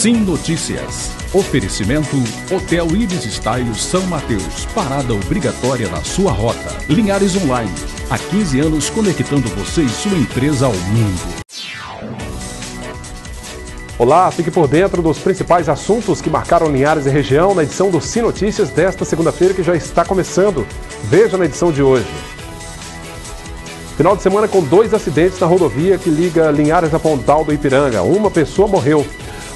Sim Notícias. Oferecimento Hotel Ibis Style São Mateus. Parada obrigatória na sua rota. Linhares Online. Há 15 anos conectando você e sua empresa ao mundo. Olá, fique por dentro dos principais assuntos que marcaram Linhares e região na edição do Sim Notícias desta segunda-feira que já está começando. Veja na edição de hoje. Final de semana com 2 acidentes na rodovia que liga Linhares a Pontal do Ipiranga. Uma pessoa morreu.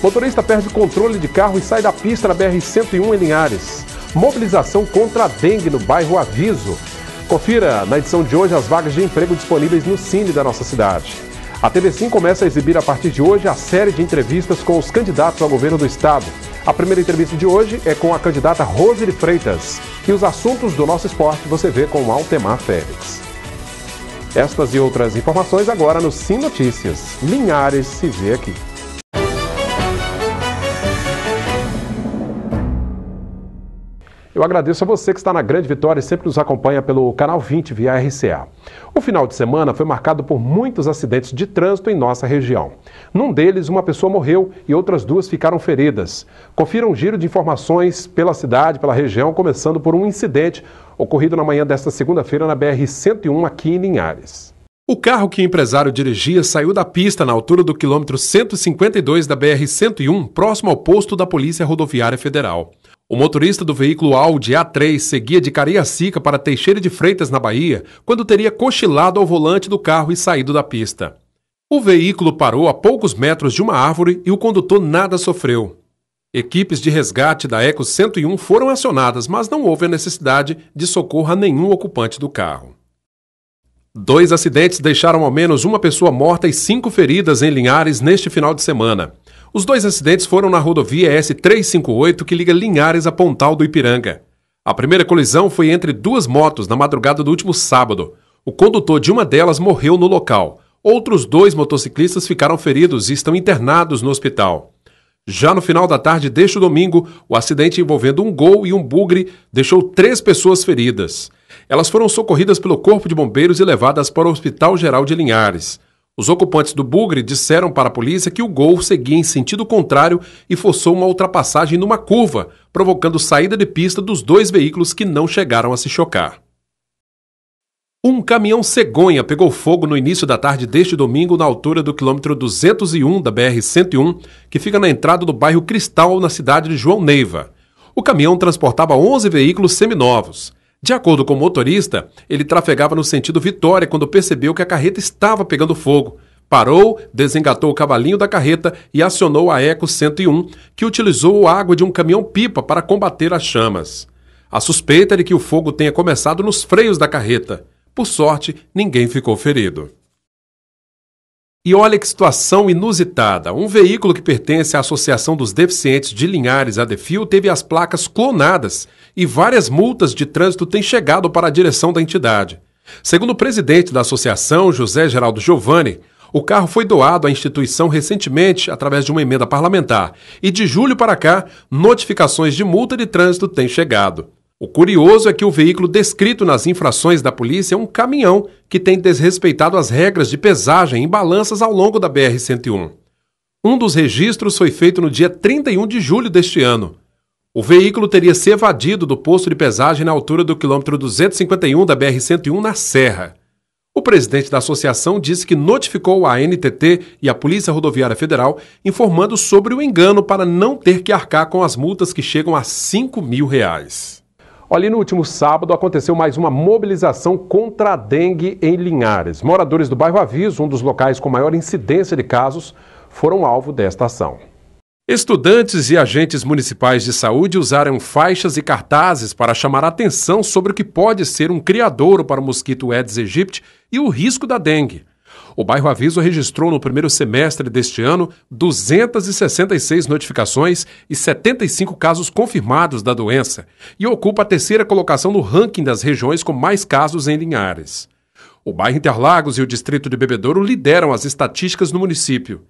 Motorista perde controle de carro e sai da pista na BR-101 em Linhares. Mobilização contra a dengue no bairro Aviso. Confira na edição de hoje as vagas de emprego disponíveis no Cine da nossa cidade. A TV Sim começa a exibir a partir de hoje a série de entrevistas com os candidatos ao governo do estado. A primeira entrevista de hoje é com a candidata Rose de Freitas. E os assuntos do nosso esporte você vê com Altemar Félix. Estas e outras informações agora no Sim Notícias. Linhares se vê aqui. Eu agradeço a você que está na Grande Vitória e sempre nos acompanha pelo Canal 20 via RCA. O final de semana foi marcado por muitos acidentes de trânsito em nossa região. Num deles, uma pessoa morreu e outras 2 ficaram feridas. Confira um giro de informações pela cidade, pela região, começando por um incidente ocorrido na manhã desta segunda-feira na BR-101 aqui em Linhares. O carro que o empresário dirigia saiu da pista na altura do quilômetro 152 da BR-101, próximo ao posto da Polícia Rodoviária Federal. O motorista do veículo Audi A3 seguia de Cariacica para Teixeira de Freitas, na Bahia, quando teria cochilado ao volante do carro e saído da pista. O veículo parou a poucos metros de uma árvore e o condutor nada sofreu. Equipes de resgate da Eco 101 foram acionadas, mas não houve a necessidade de socorro a nenhum ocupante do carro. 2 acidentes deixaram ao menos uma pessoa morta e 5 feridas em Linhares neste final de semana. Os 2 acidentes foram na rodovia S358 que liga Linhares a Pontal do Ipiranga. A primeira colisão foi entre 2 motos na madrugada do último sábado. O condutor de uma delas morreu no local. Outros 2 motociclistas ficaram feridos e estão internados no hospital. Já no final da tarde deste domingo, o acidente envolvendo um Gol e um Bugre deixou 3 pessoas feridas. Elas foram socorridas pelo Corpo de Bombeiros e levadas para o Hospital Geral de Linhares. Os ocupantes do Bugre disseram para a polícia que o Gol seguia em sentido contrário e forçou uma ultrapassagem numa curva, provocando saída de pista dos 2 veículos que não chegaram a se chocar. Um caminhão cegonha pegou fogo no início da tarde deste domingo na altura do quilômetro 201 da BR-101, que fica na entrada do bairro Cristal, na cidade de João Neiva. O caminhão transportava 11 veículos seminovos. De acordo com o motorista, ele trafegava no sentido Vitória quando percebeu que a carreta estava pegando fogo. Parou, desengatou o cavalinho da carreta e acionou a Eco 101, que utilizou a água de um caminhão-pipa para combater as chamas. A suspeita é de que o fogo tenha começado nos freios da carreta. Por sorte, ninguém ficou ferido. E olha que situação inusitada. Um veículo que pertence à Associação dos Deficientes de Linhares, a Defil, teve as placas clonadas e várias multas de trânsito têm chegado para a direção da entidade. Segundo o presidente da associação, José Geraldo Giovanni, o carro foi doado à instituição recentemente através de uma emenda parlamentar e de julho para cá, notificações de multa de trânsito têm chegado. O curioso é que o veículo descrito nas infrações da polícia é um caminhão que tem desrespeitado as regras de pesagem em balanças ao longo da BR-101. Um dos registros foi feito no dia 31 de julho deste ano. O veículo teria se evadido do posto de pesagem na altura do quilômetro 251 da BR-101 na Serra. O presidente da associação disse que notificou a ANTT e a Polícia Rodoviária Federal informando sobre o engano para não ter que arcar com as multas que chegam a R$ 5.000. Olha, no último sábado aconteceu mais uma mobilização contra a dengue em Linhares. Moradores do bairro Aviso, um dos locais com maior incidência de casos, foram alvo desta ação. Estudantes e agentes municipais de saúde usaram faixas e cartazes para chamar a atenção sobre o que pode ser um criadouro para o mosquito Aedes aegypti e o risco da dengue. O bairro Aviso registrou no primeiro semestre deste ano 266 notificações e 75 casos confirmados da doença e ocupa a 3ª colocação no ranking das regiões com mais casos em Linhares. O bairro Interlagos e o distrito de Bebedouro lideram as estatísticas no município.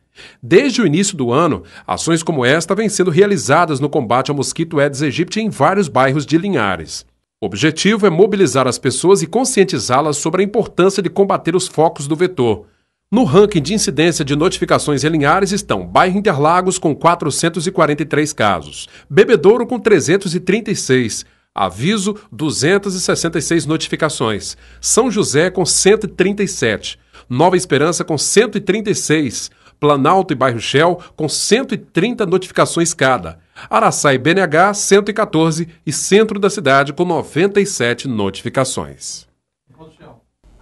Desde o início do ano, ações como esta vêm sendo realizadas no combate ao mosquito Aedes aegypti em vários bairros de Linhares. O objetivo é mobilizar as pessoas e conscientizá-las sobre a importância de combater os focos do vetor. No ranking de incidência de notificações em Linhares estão bairro Interlagos com 443 casos, Bebedouro com 336, Aviso 266 notificações, São José com 137, Nova Esperança com 136, Planalto e bairro Shell com 130 notificações cada, Araçá e BNH 114 e Centro da Cidade com 97 notificações.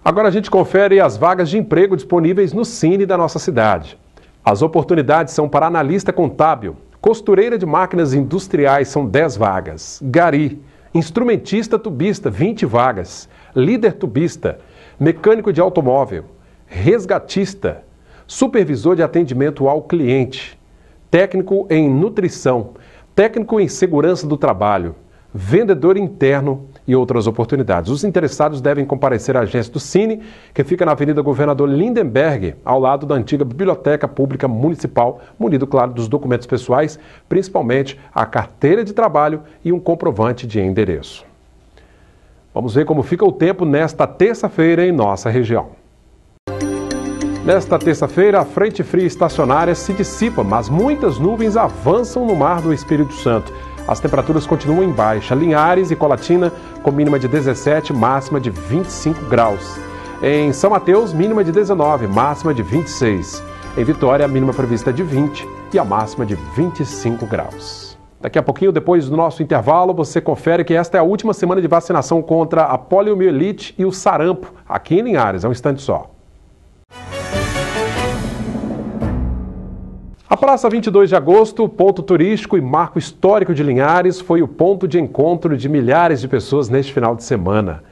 Agora a gente confere as vagas de emprego disponíveis no Cine da nossa cidade. As oportunidades são para analista contábil, costureira de máquinas industriais são 10 vagas, gari, instrumentista tubista 20 vagas, líder tubista, mecânico de automóvel, resgatista, supervisor de atendimento ao cliente, técnico em nutrição, técnico em segurança do trabalho, vendedor interno e outras oportunidades. Os interessados devem comparecer à agência do Cine, que fica na Avenida Governador Lindenberg, ao lado da antiga Biblioteca Pública Municipal, munido, claro, dos documentos pessoais, principalmente a carteira de trabalho e um comprovante de endereço. Vamos ver como fica o tempo nesta terça-feira em nossa região. Nesta terça-feira, a frente fria estacionária se dissipa, mas muitas nuvens avançam no mar do Espírito Santo. As temperaturas continuam em baixa. Linhares e Colatina com mínima de 17, máxima de 25 graus. Em São Mateus, mínima de 19, máxima de 26. Em Vitória, a mínima prevista é de 20 e a máxima de 25 graus. Daqui a pouquinho, depois do nosso intervalo, você confere que esta é a última semana de vacinação contra a poliomielite e o sarampo, aqui em Linhares. É um instante só. A Praça 22 de Agosto, ponto turístico e marco histórico de Linhares, foi o ponto de encontro de milhares de pessoas neste final de semana.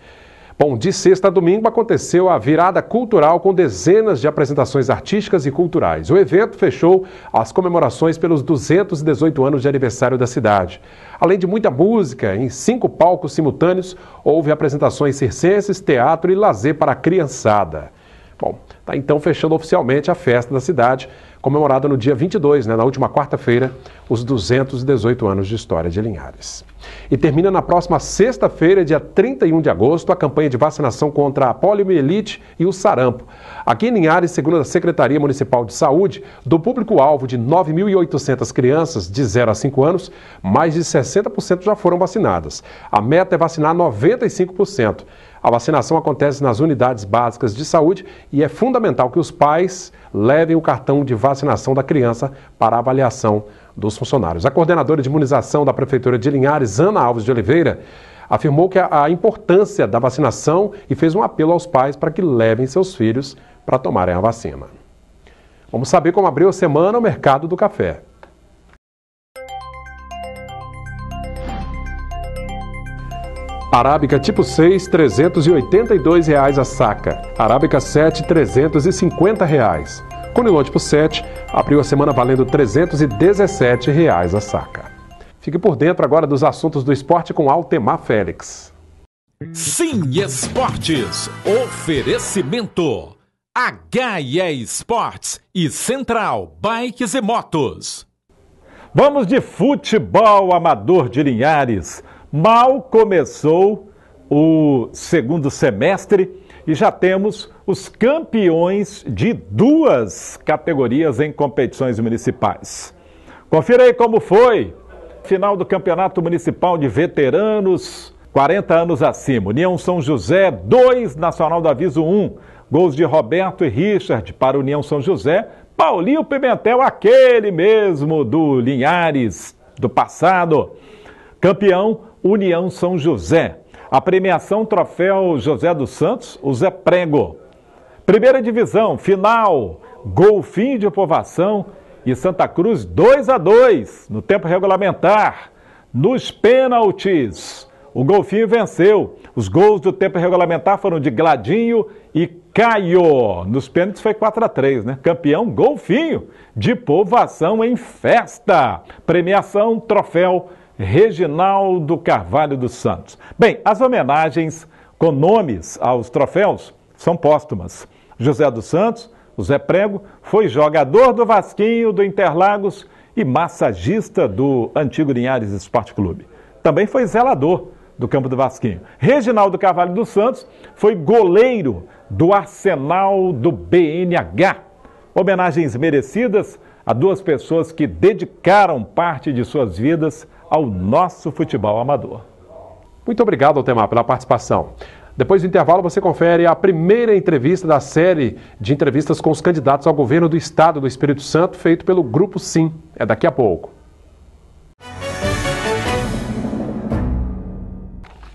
Bom, de sexta a domingo aconteceu a virada cultural com dezenas de apresentações artísticas e culturais. O evento fechou as comemorações pelos 218 anos de aniversário da cidade. Além de muita música, em 5 palcos simultâneos, houve apresentações circenses, teatro e lazer para a criançada. Bom, está então fechando oficialmente a festa da cidade, comemorada no dia 22, na última quarta-feira, os 218 anos de história de Linhares. E termina na próxima sexta-feira, dia 31 de agosto, a campanha de vacinação contra a poliomielite e o sarampo. Aqui em Linhares, segundo a Secretaria Municipal de Saúde, do público-alvo de 9.800 crianças de 0 a 5 anos, mais de 60% já foram vacinadas. A meta é vacinar 95%. A vacinação acontece nas unidades básicas de saúde e é fundamental que os pais levem o cartão de vacinação da criança para a avaliação dos funcionários. A coordenadora de imunização da Prefeitura de Linhares, Ana Alves de Oliveira, afirmou que a importância da vacinação e fez um apelo aos pais para que levem seus filhos para tomarem a vacina. Vamos saber como abriu a semana o mercado do café. Arábica tipo 6, R$ 382 a saca. Arábica 7, R$ 350. Conilon tipo 7 abriu a semana valendo R$ 317 a saca. Fique por dentro agora dos assuntos do esporte com Altemar Félix. Sim Esportes. Oferecimento. HE Esportes e Central Bikes e Motos. Vamos de futebol amador de Linhares. Mal começou o segundo semestre e já temos os campeões de 2 categorias em competições municipais. Confira aí como foi. Final do Campeonato Municipal de Veteranos, 40 anos acima. União São José, 2, Nacional do Aviso 1. Gols de Roberto e Richard para União São José. Paulinho Pimentel, aquele mesmo do Linhares do passado. Campeão, União São José. A premiação Troféu José dos Santos, o Zé Prego. Primeira divisão, final, Golfinho de Povoação e Santa Cruz 2-2 no tempo regulamentar. Nos pênaltis, o Golfinho venceu. Os gols do tempo regulamentar foram de Gladinho e Caio. Nos pênaltis foi 4-3, né? Campeão Golfinho de Povoação em festa. Premiação Troféu Reginaldo Carvalho dos Santos. Bem, as homenagens com nomes aos troféus são póstumas. José dos Santos, o Zé Prego, foi jogador do Vasquinho, do Interlagos e massagista do antigo Linhares Esporte Clube. Também foi zelador do campo do Vasquinho. Reginaldo Carvalho dos Santos foi goleiro do Arsenal do BNH. Homenagens merecidas a duas pessoas que dedicaram parte de suas vidas ao nosso futebol amador. Muito obrigado, Altemar, pela participação. Depois do intervalo, você confere a primeira entrevista da série de entrevistas com os candidatos ao governo do Estado do Espírito Santo, feito pelo Grupo Sim. É daqui a pouco.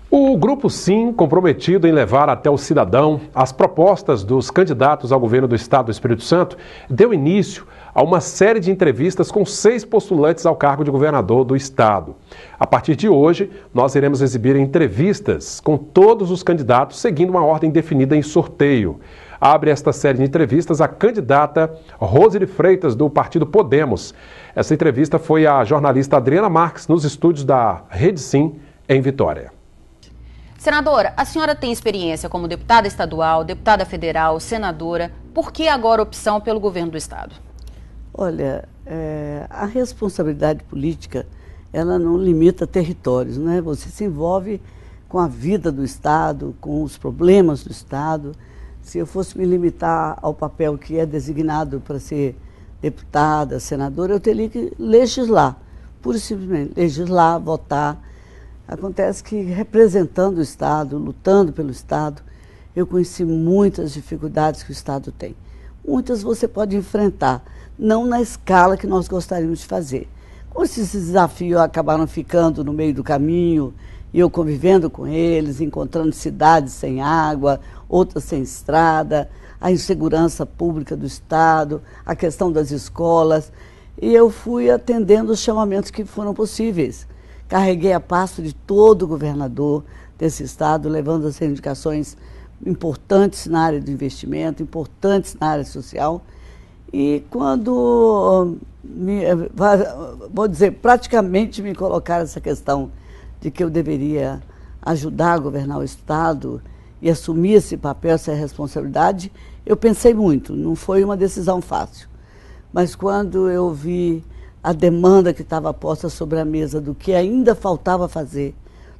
O Grupo Sim, comprometido em levar até o cidadão as propostas dos candidatos ao governo do Estado do Espírito Santo, deu início a uma série de entrevistas com 6 postulantes ao cargo de governador do Estado. A partir de hoje, nós iremos exibir entrevistas com todos os candidatos, seguindo uma ordem definida em sorteio. Abre esta série de entrevistas a candidata Rose de Freitas, do Partido Podemos. Essa entrevista foi a jornalista Adriana Marques, nos estúdios da Rede Sim, em Vitória. Senadora, a senhora tem experiência como deputada estadual, deputada federal, senadora. Por que agora a opção pelo governo do Estado? Olha, a responsabilidade política, ela não limita territórios, né? Você se envolve com a vida do Estado, com os problemas do Estado. Se eu fosse me limitar ao papel que é designado para ser deputada, senadora, eu teria que legislar, pura e simplesmente, legislar, votar. Acontece que, representando o Estado, lutando pelo Estado, eu conheci muitas dificuldades que o Estado tem. Muitas você pode enfrentar, não na escala que nós gostaríamos de fazer. Como esses desafios acabaram ficando no meio do caminho, e eu convivendo com eles, encontrando cidades sem água, outras sem estrada, a insegurança pública do Estado, a questão das escolas, e eu fui atendendo os chamamentos que foram possíveis. Carreguei a pasta de todo governador desse estado, levando as reivindicações importantes na área do investimento, importantes na área social. E quando, vou dizer, praticamente me colocaram essa questão de que eu deveria ajudar a governar o estado e assumir esse papel, essa responsabilidade, eu pensei muito, não foi uma decisão fácil. Mas quando eu vi a demanda que estava posta sobre a mesa do que ainda faltava fazer,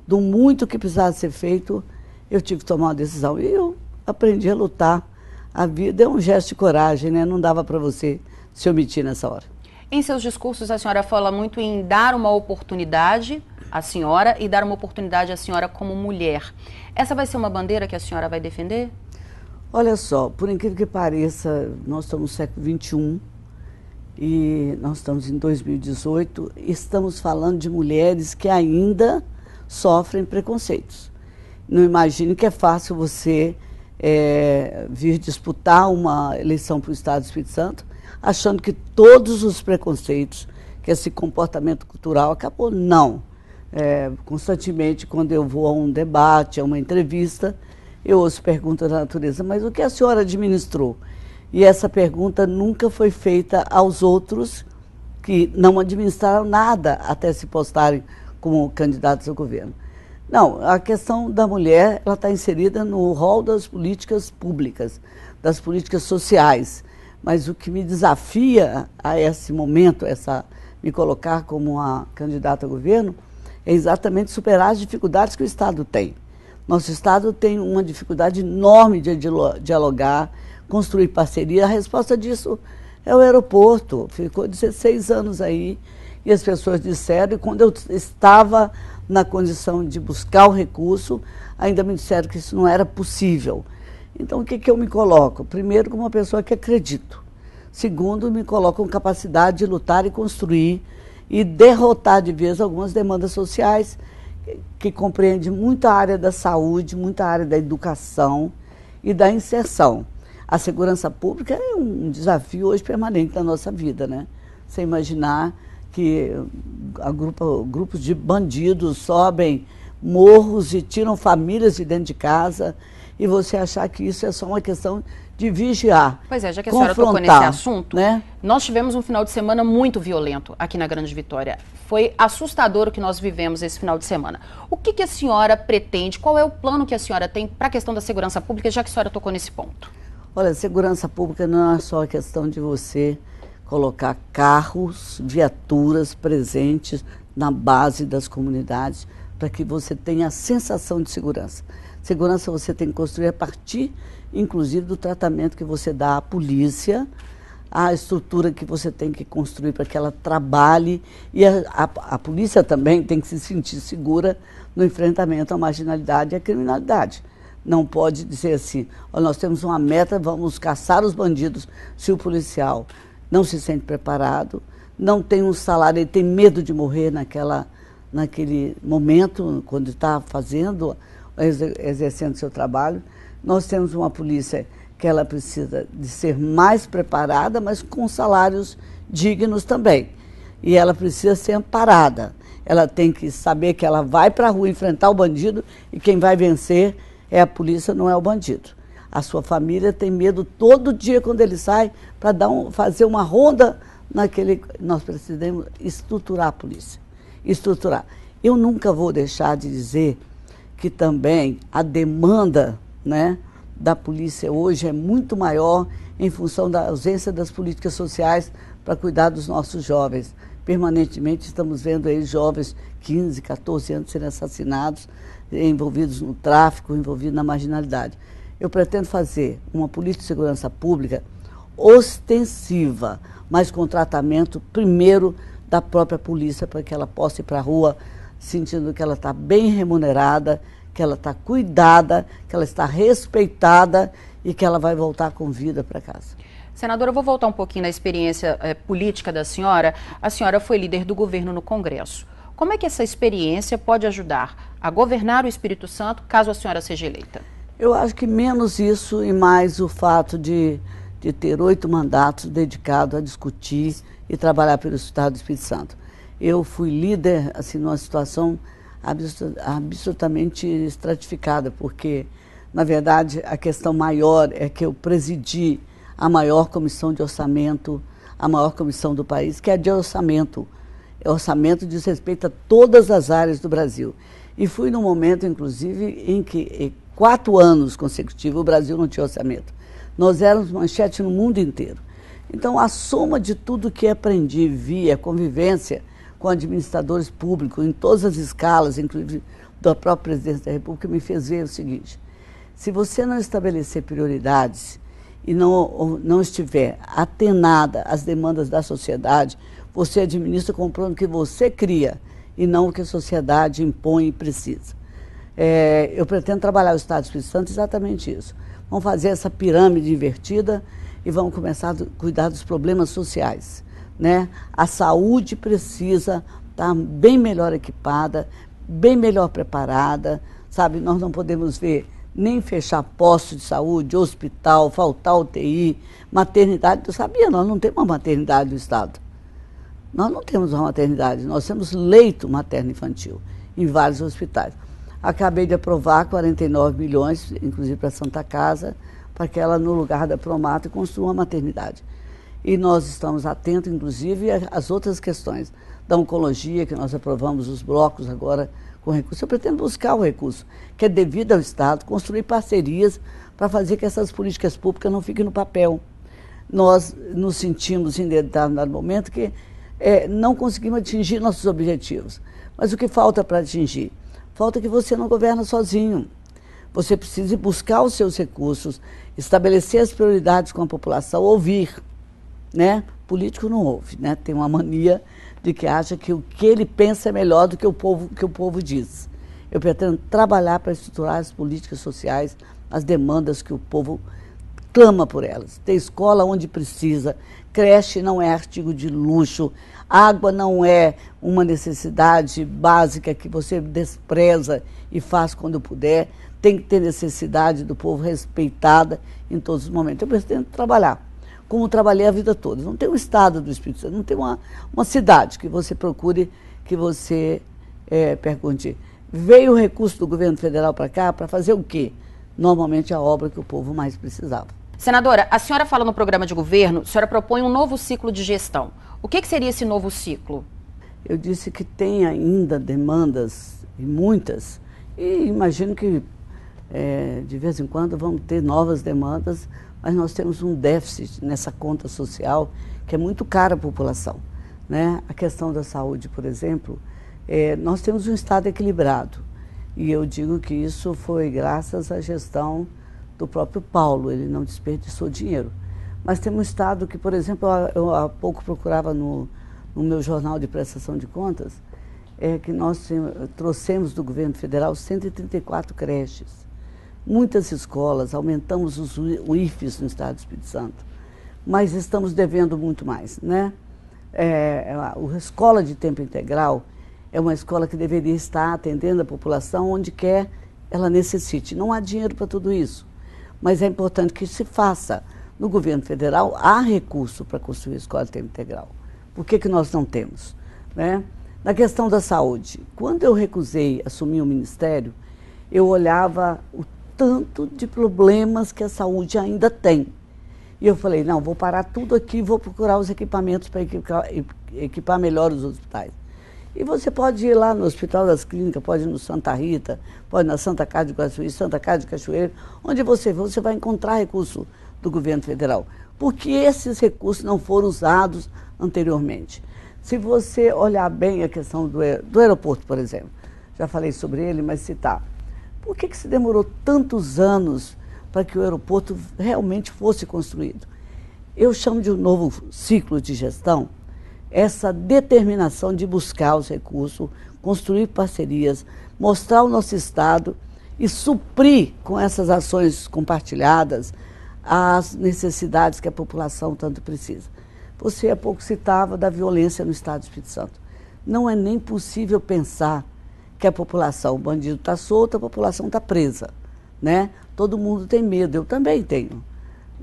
do muito que precisava ser feito, eu tive que tomar uma decisão. E eu aprendi a lutar. A vida é um gesto de coragem, né? Não dava para você se omitir nessa hora. Em seus discursos, a senhora fala muito em dar uma oportunidade à senhora e dar uma oportunidade à senhora como mulher. Essa vai ser uma bandeira que a senhora vai defender? Olha só, por incrível que pareça, nós estamos no século XXI, e nós estamos em 2018, estamos falando de mulheres que ainda sofrem preconceitos. Não imagine que é fácil você vir disputar uma eleição para o Estado do Espírito Santo, achando que todos os preconceitos, que esse comportamento cultural acabou. Não. Constantemente, quando eu vou a um debate, a uma entrevista, eu ouço perguntas da natureza, mas o que a senhora administrou? E essa pergunta nunca foi feita aos outros que não administraram nada até se postarem como candidatos ao governo. Não, a questão da mulher, ela está inserida no rol das políticas públicas, das políticas sociais. Mas o que me desafia a esse momento, me colocar como uma candidata ao governo, é exatamente superar as dificuldades que o Estado tem. Nosso Estado tem uma dificuldade enorme de dialogar, construir parceria. A resposta disso é o aeroporto. Ficou 16 anos aí e as pessoas disseram, e quando eu estava na condição de buscar o recurso, ainda me disseram que isso não era possível. Então, o que eu me coloco? Primeiro, como uma pessoa que acredito. Segundo, me coloco com capacidade de lutar e construir e derrotar de vez algumas demandas sociais que compreendem muita área da saúde, muita área da educação e da inserção. A segurança pública é um desafio hoje permanente na nossa vida, né? Você imaginar que grupos de bandidos sobem morros e tiram famílias de dentro de casa e você achar que isso é só uma questão de vigiar. Pois é, já que a senhora tocou nesse assunto, né? Nós tivemos um final de semana muito violento aqui na Grande Vitória. Foi assustador o que nós vivemos esse final de semana. O que a senhora pretende, qual é o plano que a senhora tem para a questão da segurança pública, já que a senhora tocou nesse ponto? Olha, segurança pública não é só a questão de você colocar carros, viaturas presentes na base das comunidades para que você tenha a sensação de segurança. Segurança você tem que construir a partir, inclusive, do tratamento que você dá à polícia, a estrutura que você tem que construir para que ela trabalhe, e a polícia também tem que se sentir segura no enfrentamento à marginalidade e à criminalidade. Não pode dizer assim, nós temos uma meta, vamos caçar os bandidos, se o policial não se sente preparado, não tem um salário, ele tem medo de morrer naquele momento, quando está exercendo seu trabalho. Nós temos uma polícia que ela precisa de ser mais preparada, mas com salários dignos também. E ela precisa ser amparada. Ela tem que saber que ela vai para a rua enfrentar o bandido e quem vai vencer é a polícia, não é o bandido. A sua família tem medo todo dia quando ele sai para fazer uma ronda naquele... Nós precisamos estruturar a polícia. Estruturar. Eu nunca vou deixar de dizer que também a demanda, né, da polícia hoje é muito maior em função da ausência das políticas sociais para cuidar dos nossos jovens. Permanentemente estamos vendo aí jovens 15, 14 anos serem assassinados, envolvidos no tráfico, envolvidos na marginalidade. Eu pretendo fazer uma política de segurança pública ostensiva, mas com tratamento primeiro da própria polícia, para que ela possa ir para a rua sentindo que ela está bem remunerada, que ela está cuidada, que ela está respeitada e que ela vai voltar com vida para casa. Senadora, eu vou voltar um pouquinho na experiência política da senhora. A senhora foi líder do governo no Congresso. Como é que essa experiência pode ajudar a governar o Espírito Santo, caso a senhora seja eleita? Eu acho que menos isso e mais o fato de ter 8 mandatos dedicados a discutir e trabalhar pelo Estado do Espírito Santo. Eu fui líder, assim, numa situação absolutamente estratificada, porque, na verdade, a questão maior é que eu presidi a maior comissão de orçamento, a maior comissão do país, que é a de orçamento. Orçamento diz respeito a todas as áreas do Brasil. E fui num momento, inclusive, em que 4 anos consecutivos o Brasil não tinha orçamento. Nós éramos manchete no mundo inteiro. Então, a soma de tudo que aprendi via convivência com administradores públicos, em todas as escalas, inclusive da própria Presidência da República, me fez ver o seguinte: se você não estabelecer prioridades e não estiver atenada às demandas da sociedade, você administra com o plano que você cria e não o que a sociedade impõe e precisa. Eu pretendo trabalhar o Estado do Espírito Santo exatamente isso. Vamos fazer essa pirâmide invertida e vamos começar a cuidar dos problemas sociais, né? A saúde precisa estar bem melhor equipada, bem melhor preparada, sabe? Nós não podemos ver nem fechar posto de saúde, hospital, faltar UTI, maternidade. Tu sabia? Nós não temos uma maternidade no Estado. Nós não temos uma maternidade, nós temos leito materno-infantil em vários hospitais. Acabei de aprovar 49 milhões, inclusive para a Santa Casa, para que ela, no lugar da Promata, construa uma maternidade. E nós estamos atentos, inclusive, às outras questões da oncologia, que nós aprovamos os blocos agora com recurso. Eu pretendo buscar o recurso, que é devido ao Estado, construir parcerias para fazer que essas políticas públicas não fiquem no papel. Nós nos sentimos, em determinado momento, que não conseguimos atingir nossos objetivos. Mas o que falta para atingir? Falta que você não governa sozinho. Você precisa buscar os seus recursos, estabelecer as prioridades com a população, ouvir, né? Político não ouve, né? Tem uma mania de que acha que o que ele pensa é melhor do que o povo diz. Eu pretendo trabalhar para estruturar as políticas sociais, as demandas que o povo clama por elas. Ter escola onde precisa, creche não é artigo de luxo, água não é uma necessidade básica que você despreza e faz quando puder. Tem que ter necessidade do povo respeitada em todos os momentos. Eu pretendo trabalhar, como trabalhei a vida toda. Não tem um estado do Espírito Santo, não tem uma cidade que você procure, que você pergunte. Veio o recurso do governo federal para cá para fazer o quê? Normalmente a obra que o povo mais precisava. Senadora, a senhora fala no programa de governo, a senhora propõe um novo ciclo de gestão. O que seria esse novo ciclo? Eu disse que tem ainda demandas, e muitas, e imagino que de vez em quando vamos ter novas demandas, mas nós temos um déficit nessa conta social que é muito cara à população, né? A questão da saúde, por exemplo, nós temos um Estado equilibrado. E eu digo que isso foi graças à gestão do próprio Paulo, ele não desperdiçou dinheiro. Mas temos um Estado que, por exemplo, eu há pouco procurava no meu jornal de prestação de contas, que nós trouxemos do governo federal 134 creches, muitas escolas, aumentamos os UIFs no Estado do Espírito Santo, mas estamos devendo muito mais, né? A escola de tempo integral é uma escola que deveria estar atendendo a população onde quer ela necessite. Não há dinheiro para tudo isso, mas é importante que se faça. No governo federal há recurso para construir a escola de tempo integral. Por que nós não temos, né? Na questão da saúde, quando eu recusei assumir o ministério, eu olhava o tanto de problemas que a saúde ainda tem. E eu falei, não, vou parar tudo aqui, vou procurar os equipamentos para equipar melhor os hospitais. E você pode ir lá no Hospital das Clínicas, pode ir no Santa Rita, pode ir na Santa Casa de Guaçuí, Santa Casa de Cachoeira, onde você vai encontrar recurso do governo federal, porque esses recursos não foram usados anteriormente. Se você olhar bem a questão do aeroporto, por exemplo, já falei sobre ele, mas citar, por que se demorou tantos anos para que o aeroporto realmente fosse construído? Eu chamo de um novo ciclo de gestão, essa determinação de buscar os recursos, construir parcerias, mostrar o nosso Estado e suprir com essas ações compartilhadas as necessidades que a população tanto precisa. Você há pouco citava da violência no Estado do Espírito Santo. Não é nem possível pensar que a população, o bandido está solto, a população está presa, né? Todo mundo tem medo, eu também tenho,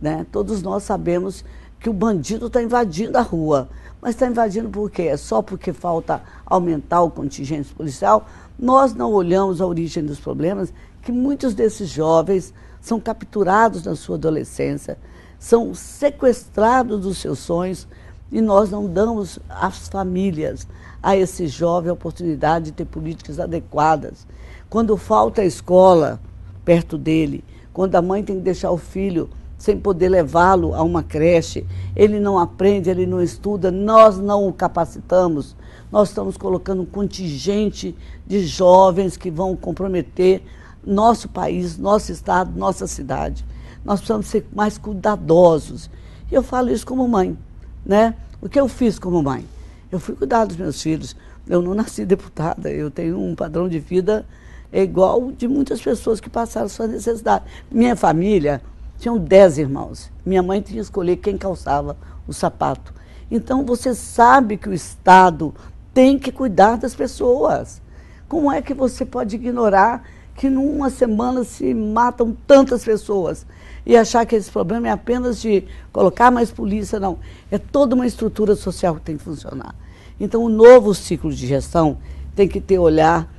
né? Todos nós sabemos que o bandido está invadindo a rua, mas está invadindo por quê? É só porque falta aumentar o contingente policial? Nós não olhamos a origem dos problemas, que muitos desses jovens são capturados na sua adolescência, são sequestrados dos seus sonhos e nós não damos às famílias, a esse jovem, a oportunidade de ter políticas adequadas. Quando falta a escola perto dele, quando a mãe tem que deixar o filho sem poder levá-lo a uma creche, ele não aprende, ele não estuda, nós não o capacitamos, nós estamos colocando um contingente de jovens que vão comprometer nosso país, nosso estado, nossa cidade. Nós precisamos ser mais cuidadosos. E eu falo isso como mãe, né? O que eu fiz como mãe? Eu fui cuidar dos meus filhos. Eu não nasci deputada, eu tenho um padrão de vida igual de muitas pessoas que passaram suas necessidades. Minha família tinham 10 irmãos. Minha mãe tinha que escolher quem calçava o sapato. Então você sabe que o Estado tem que cuidar das pessoas. Como é que você pode ignorar que numa semana se matam tantas pessoas e achar que esse problema é apenas de colocar mais polícia? Não, é toda uma estrutura social que tem que funcionar. Então o novo ciclo de gestão tem que ter olhar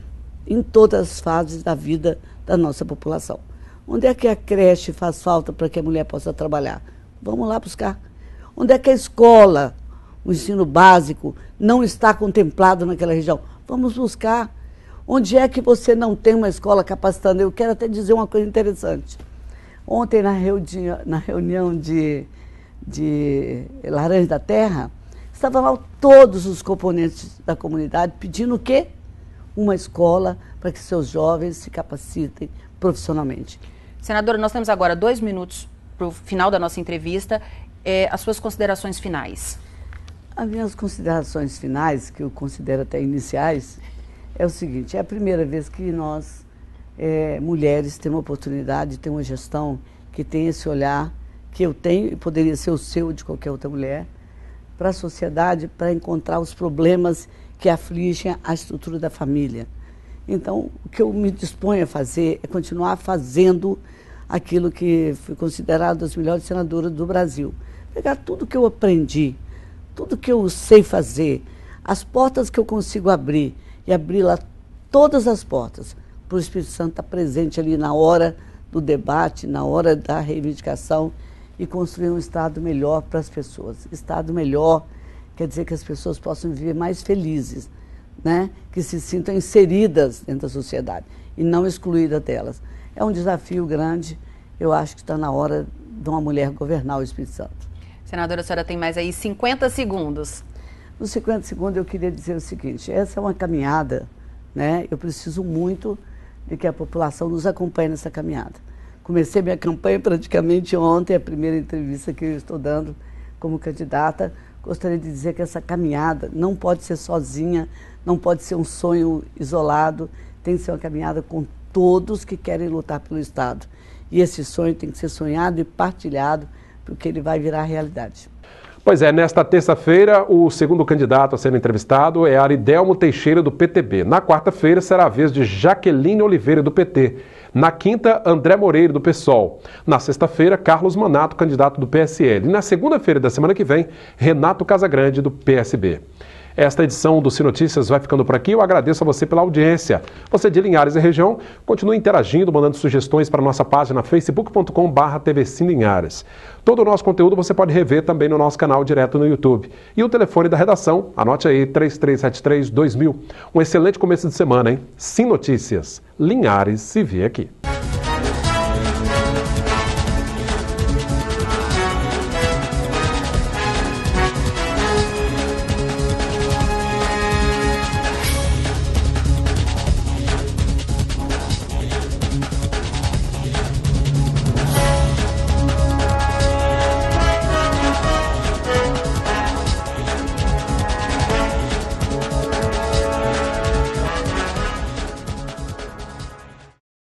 em todas as fases da vida da nossa população. Onde é que a creche faz falta para que a mulher possa trabalhar? Vamos lá buscar. Onde é que a escola, o ensino básico, não está contemplado naquela região? Vamos buscar. Onde é que você não tem uma escola capacitando? Eu quero até dizer uma coisa interessante. Ontem, na reunião de Laranja da Terra, estavam lá todos os componentes da comunidade pedindo o quê? Uma escola para que seus jovens se capacitem profissionalmente. Senadora, nós temos agora 2 minutos para o final da nossa entrevista. As suas considerações finais. As minhas considerações finais, que eu considero até iniciais, é o seguinte: é a primeira vez que nós, mulheres, temos a oportunidade de ter uma gestão que tem esse olhar que eu tenho e poderia ser o seu de qualquer outra mulher, para a sociedade, para encontrar os problemas que afligem a estrutura da família. Então, o que eu me disponho a fazer é continuar fazendo aquilo que fui considerada das melhores senadoras do Brasil. Pegar tudo que eu aprendi, tudo que eu sei fazer, as portas que eu consigo abrir, e abrir lá todas as portas, para o Espírito Santo estar presente ali na hora do debate, na hora da reivindicação, e construir um Estado melhor para as pessoas. Estado melhor quer dizer que as pessoas possam viver mais felizes, né? Que se sintam inseridas dentro da sociedade e não excluídas delas. É um desafio grande, eu acho que está na hora de uma mulher governar o Espírito Santo. Senadora, a senhora tem mais aí 50 segundos. Nos 50 segundos eu queria dizer o seguinte, essa é uma caminhada, né? Eu preciso muito de que a população nos acompanhe nessa caminhada. Comecei minha campanha praticamente ontem, a primeira entrevista que eu estou dando como candidata. Gostaria de dizer que essa caminhada não pode ser sozinha, não pode ser um sonho isolado, tem que ser uma caminhada com todos que querem lutar pelo Estado. E esse sonho tem que ser sonhado e partilhado, porque ele vai virar realidade. Pois é, nesta terça-feira, o segundo candidato a ser entrevistado é Aridelmo Teixeira, do PTB. Na quarta-feira, será a vez de Jaqueline Oliveira, do PT. Na quinta, André Moreira, do PSOL. Na sexta-feira, Carlos Manato, candidato do PSL. E na segunda-feira da semana que vem, Renato Casagrande, do PSB. Esta edição do Sim Notícias vai ficando por aqui. Eu agradeço a você pela audiência. Você de Linhares e região, continue interagindo, mandando sugestões para a nossa página facebook.com/TV Sim Linhares. Todo o nosso conteúdo você pode rever também no nosso canal direto no YouTube. E o telefone da redação, anote aí, 3373-2000. Um excelente começo de semana, hein? Sim Notícias. Linhares se vê aqui.